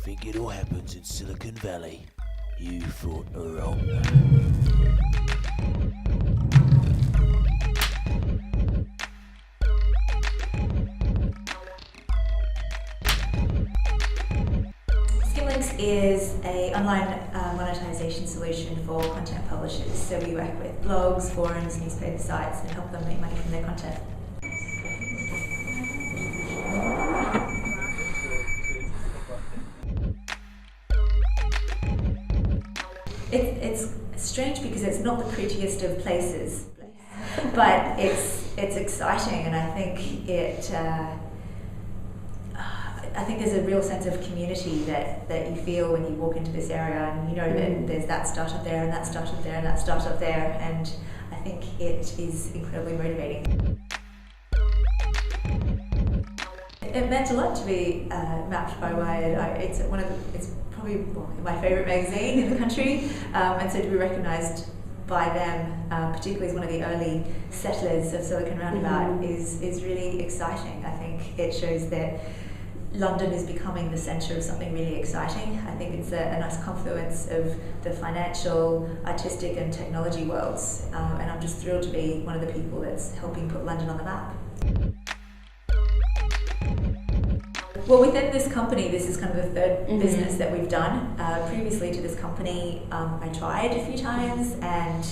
think it all happens in Silicon Valley. You thought wrong. Skimlinks is an online monetization solution for content publishers. So we work with blogs, forums, newspaper sites and help them make money from their content. It's strange because it's not the prettiest of places, but it's exciting, and I think I think there's a real sense of community that you feel when you walk into this area, and you know that there's that startup there, and that startup there, and that startup there, and I think it is incredibly motivating. It meant a lot to be mapped by Wired. It's probably my favourite magazine in the country, and so to be recognised by them, particularly as one of the early settlers of Silicon Roundabout, is really exciting. I think it shows that London is becoming the centre of something really exciting. I think it's a nice confluence of the financial, artistic and technology worlds, and I'm just thrilled to be one of the people that's helping put London on the map. Well, within this company, this is kind of the third business that we've done. Previously to this company, I tried a few times, and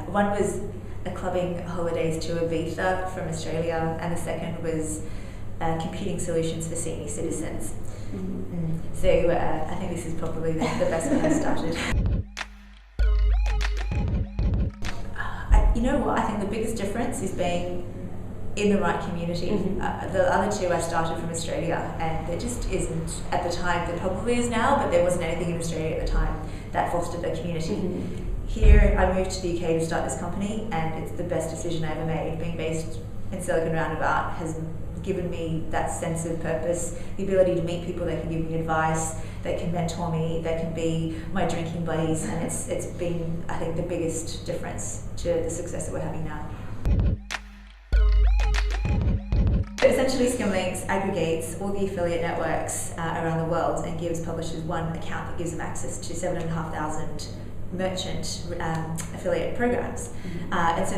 one was a clubbing holidays to Ibiza from Australia, and the second was computing solutions for senior citizens. So I think this is probably the best one I've started. You know what, I think the biggest difference is being in the right community. The other two I started from Australia, and there just isn't, at the time, there probably is now, but there wasn't anything in Australia at the time that fostered a community. Here, I moved to the UK to start this company, and it's the best decision I ever made. Being based in Silicon Roundabout has given me that sense of purpose, the ability to meet people that can give me advice, that can mentor me, that can be my drinking buddies, and it's been, I think, the biggest difference to the success that we're having now. Essentially, Skimlinks aggregates all the affiliate networks around the world and gives publishers one account that gives them access to 7,500 merchant affiliate programs. And so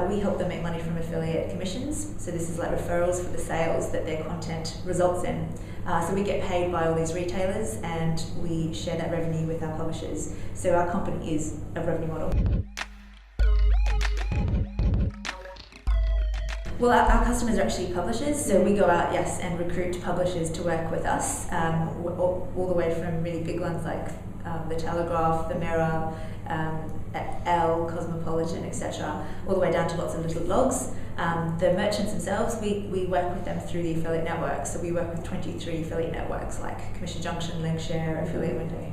we help them make money from affiliate commissions. So this is like referrals for the sales that their content results in. So we get paid by all these retailers, and we share that revenue with our publishers. So our company is a revenue model. Well, our customers are actually publishers, so we go out, and recruit publishers to work with us, all the way from really big ones like The Telegraph, The Mirror, Elle, Cosmopolitan, etc., all the way down to lots of little blogs. The merchants themselves, we work with them through the affiliate network, so we work with 23 affiliate networks like Commission Junction, Linkshare, Affiliate Window.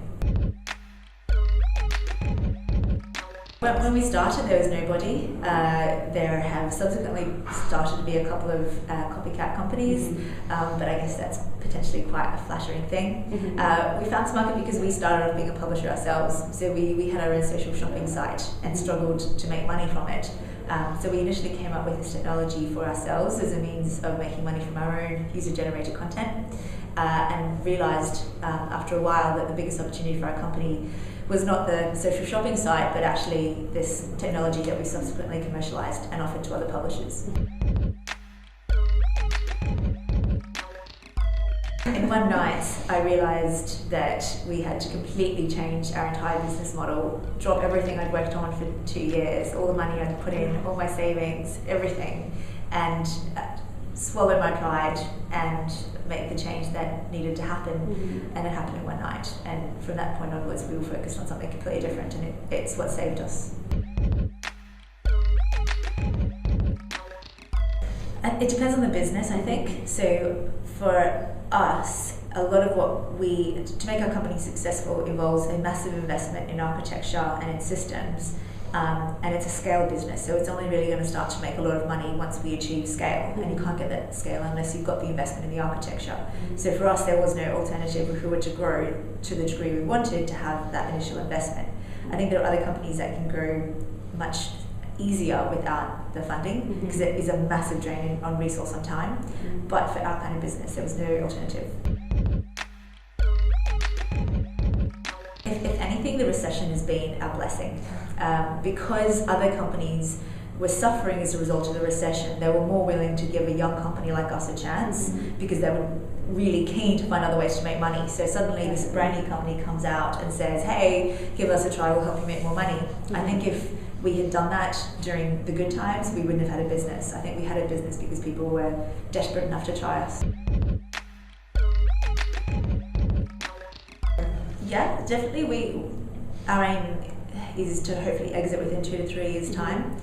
When we started, there was nobody. There have subsequently started to be a couple of copycat companies, but I guess that's potentially quite a flattering thing. We found this market because we started off being a publisher ourselves, so we had our own social shopping site and struggled to make money from it. So we initially came up with this technology for ourselves as a means of making money from our own user-generated content, and realised after a while that the biggest opportunity for our company was not the social shopping site, but actually this technology that we subsequently commercialised and offered to other publishers. In one night, I realised that we had to completely change our entire business model, drop everything I'd worked on for 2 years, all the money I'd put in, all my savings, everything, and swallow my pride and make the change that needed to happen. And it happened in one night, and from that point onwards we were focused on something completely different, and it's what saved us. And it depends on the business, I think. So for us, a lot of to make our company successful involves a massive investment in architecture and in systems. And it's a scale business, so it's only really going to start to make a lot of money once we achieve scale, and you can't get that scale unless you've got the investment in the architecture. So for us, there was no alternative if we were to grow to the degree we wanted to have that initial investment. I think there are other companies that can grow much easier without the funding, because it is a massive drain on resource and time, but for our kind of business, there was no alternative. anything, the recession has been a blessing. Because other companies were suffering as a result of the recession, they were more willing to give a young company like us a chance because they were really keen to find other ways to make money. So suddenly this brand new company comes out and says, hey, give us a try, we'll help you make more money. I think if we had done that during the good times, we wouldn't have had a business. I think we had a business because people were desperate enough to try us. Yeah, definitely. Our aim is to hopefully exit within 2 to 3 years' time.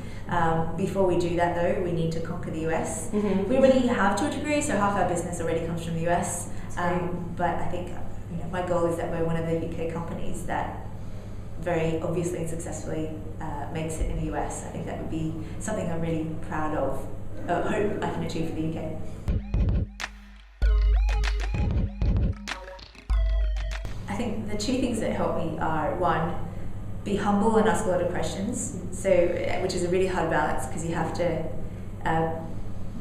Before we do that, though, we need to conquer the US. We already have to a degree, so half our business already comes from the US. But I think my goal is that we're one of the UK companies that very obviously and successfully makes it in the US. I think that would be something I'm really proud of. Hope I can achieve for the UK. I think the 2 things that help me are, 1, be humble and ask a lot of questions. So, which is a really hard balance because you have to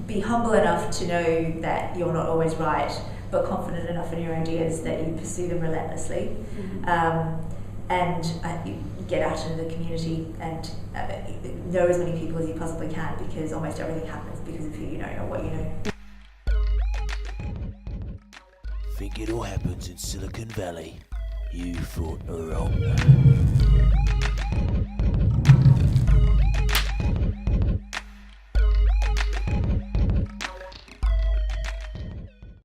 be humble enough to know that you're not always right, but confident enough in your ideas that you pursue them relentlessly. And get out into the community and know as many people as you possibly can, because almost everything happens because of who you know or what you know. Think it all happens in Silicon Valley? You thought wrong.